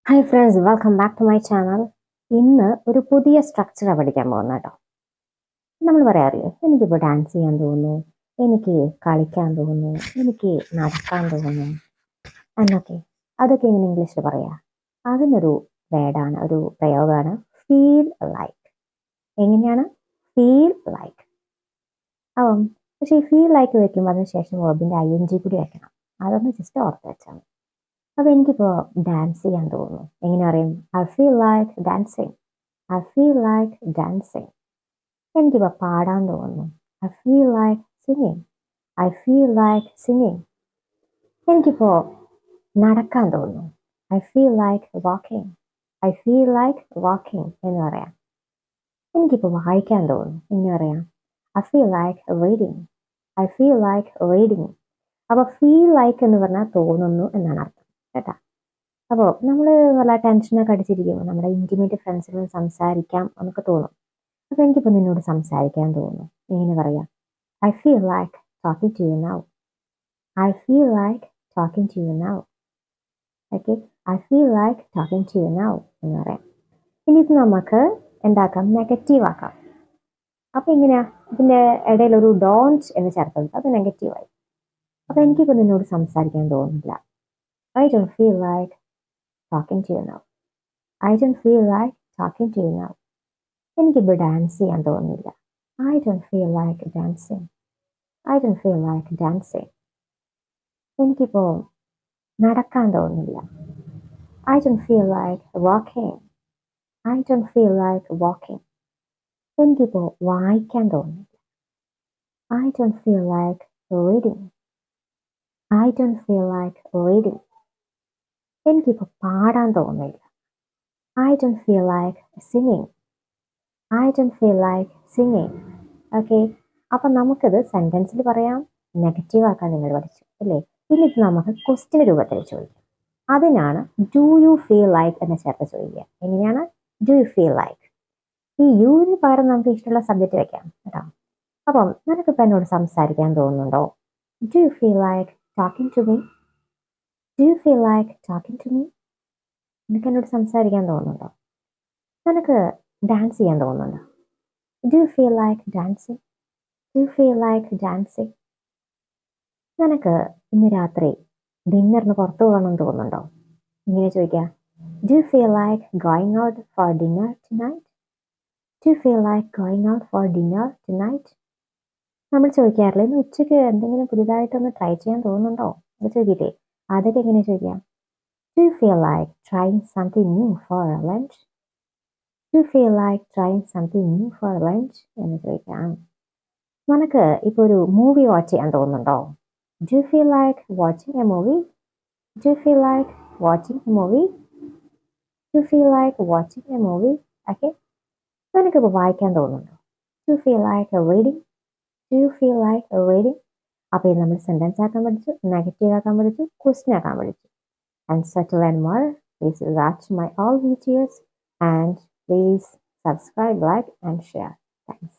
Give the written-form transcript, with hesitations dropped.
Hi friends, welcome back to my channel. ഇന്ന് ഒരു പുതിയ സ്ട്രക്ചർ പഠിക്കാൻ പോകുന്ന കേട്ടോ. നമ്മൾ പറയാറില്ലേ, എനിക്കിപ്പോൾ ഡാൻസ് ചെയ്യാൻ തോന്നുന്നു, എനിക്ക് കളിക്കാൻ തോന്നുന്നു, എനിക്ക് നടക്കാൻ തോന്നുന്നു എന്നൊക്കെ. അതൊക്കെ എങ്ങനെ ഇംഗ്ലീഷിൽ പറയാം? അതിനൊരു വേർഡാണ്, ഒരു പ്രയോഗമാണ് ഫീൽ ലൈക്ക്. എങ്ങനെയാണ്? Feel like. അപ്പം പക്ഷേ ഈ ഫീൽ ലൈക്ക് വെക്കുമ്പോൾ അതിന് ശേഷം വേർബിൻ്റെ ING കൂടി വെക്കണം. അതൊന്ന് ജസ്റ്റ് ഓർത്ത് വെച്ചാൽ മതി. അപ്പോൾ എനിക്കിപ്പോൾ ഡാൻസ് ചെയ്യാൻ തോന്നുന്നു. എങ്ങനെ പറയും? I feel like dancing. I feel like dancing. എനിക്കിപ്പോൾ പാടാൻ തോന്നുന്നു. I feel like singing. I feel like singing. എനിക്കിപ്പോൾ നടക്കാൻ തോന്നുന്നു. I feel like walking. I feel like walking എന്ന് പറയാം. എനിക്കിപ്പോൾ വായിക്കാൻ തോന്നുന്നു. എന്ന് പറയാം I feel like reading. I feel like reading. അപ്പോൾ ഫീൽ ലൈക്ക് എന്ന് പറഞ്ഞാൽ തോന്നുന്നു എന്നാണ് അർത്ഥം കേട്ടോ. അപ്പോൾ നമ്മൾ നല്ല ടെൻഷനൊക്കെ അടിച്ചിരിക്കുമ്പോൾ നമ്മുടെ ഇൻറ്റിമേറ്റ് ഫ്രണ്ട്സിനോട് സംസാരിക്കാം എന്നൊക്കെ തോന്നും. അപ്പോൾ എനിക്കിപ്പോൾ നിന്നോട് സംസാരിക്കാൻ തോന്നുന്നു. എങ്ങനെ പറയാം? I feel like talking to you now. I feel like talking to you now. Okay, I feel like talking to you now എന്ന് പറയാം. ഇനി ഇത് നമുക്ക് എന്താക്കാം? നെഗറ്റീവ് ആക്കാം. അപ്പോൾ എങ്ങനെയാ? ഇതിൻ്റെ ഇടയിൽ ഒരു ഡോണ്ട് എന്ന് ചേർത്തത്, അത് നെഗറ്റീവായി. അപ്പോൾ എനിക്കിപ്പോൾ നിന്നോട് സംസാരിക്കാൻ തോന്നുന്നില്ല. I don't feel like talking to you now. I don't feel like talking to you now. എനിക്കിപ്പോൾ ഡാൻസ് ചെയ്യാൻ തോന്നുന്നില്ല. I don't feel like dancing. I don't feel like dancing. എനിക്കിപ്പോൾ നടക്കാൻ തോന്നുന്നില്ല. I don't feel like walking. I don't feel like walking. എനിക്കിപ്പോൾ വായിക്കാൻ തോന്നുന്നില്ല. I don't feel like reading. I don't feel like reading. എനിക്കിപ്പോൾ പാടാൻ തോന്നുന്നില്ല. I don't feel like singing. I don't feel like singing. Okay, അപ്പം നമുക്കിത് സെൻറ്റൻസിൽ പറയാം, negative ആക്കാൻ നിങ്ങൾ പഠിച്ചു അല്ലേ? ഇനി ഇത് നമുക്ക് ക്വസ്റ്റ്യൻ രൂപത്തിൽ ചോദിക്കാം. അതിനാണ് ഡു യു ഫീൽ ലൈക്ക് എന്ന് ചേർത്ത് ചോദിക്കുക. എങ്ങനെയാണ്? Do you feel like. ഈ യുവിന് പകരം നമുക്ക് ഇഷ്ടമുള്ള സബ്ജക്റ്റ് വെക്കാം കേട്ടോ. അപ്പം നിനക്കിപ്പോൾ എന്നോട് സംസാരിക്കാൻ തോന്നുന്നുണ്ടോ? Do you feel like talking to me? Do you feel like talking to me? നിനക്ക് എന്നോട് സംസാരിക്കാൻ തോന്നുന്നുണ്ടോ? നിനക്ക് ഡാൻസ് ചെയ്യാൻ തോന്നുന്നുണ്ടോ? Do you feel like dancing? Do you feel like dancing? നിനക്ക് ഇന്ന് രാത്രി ഡിന്നറിന് പുറത്തു പോകണമെന്ന് തോന്നുന്നുണ്ടോ? ഇങ്ങനെ ചോദിക്കുക. Do you feel like going out for dinner tonight? Do you feel like going out for dinner tonight? നമ്മൾ ചോദിക്കാറില്ല, ഇന്ന് ഉച്ചയ്ക്ക് എന്തെങ്കിലും പുതിയതായിട്ടൊന്ന് ട്രൈ ചെയ്യാൻ തോന്നുന്നുണ്ടോ? അത് ചോദിക്കില്ലേ? അതൊക്കെ എങ്ങനെ ചോദിക്കാം? Do you feel like trying something new for lunch? Do you feel like trying something new for lunch എന്ന് ചോദിക്കാം. നിനക്ക് ഇപ്പോൾ ഒരു മൂവി വാച്ച് ചെയ്യാൻ തോന്നുന്നുണ്ടോ? Do you feel like watching a movie? Do you feel like watching a movie? Do you feel like watching a movie? Okay, നിനക്കിപ്പോൾ വായിക്കാൻ തോന്നുന്നുണ്ടോ? Do you feel like reading? Do you feel like reading? അപ്പോൾ ഇത് നമ്മൾ sentence ആക്കാൻ പഠിച്ചു, negative ആക്കാൻ പഠിച്ചു, ക്വസ്റ്റ്യൻ ആക്കാൻ പഠിച്ചു. And settle and more, please watch my all videos and please subscribe, like and share. Thanks.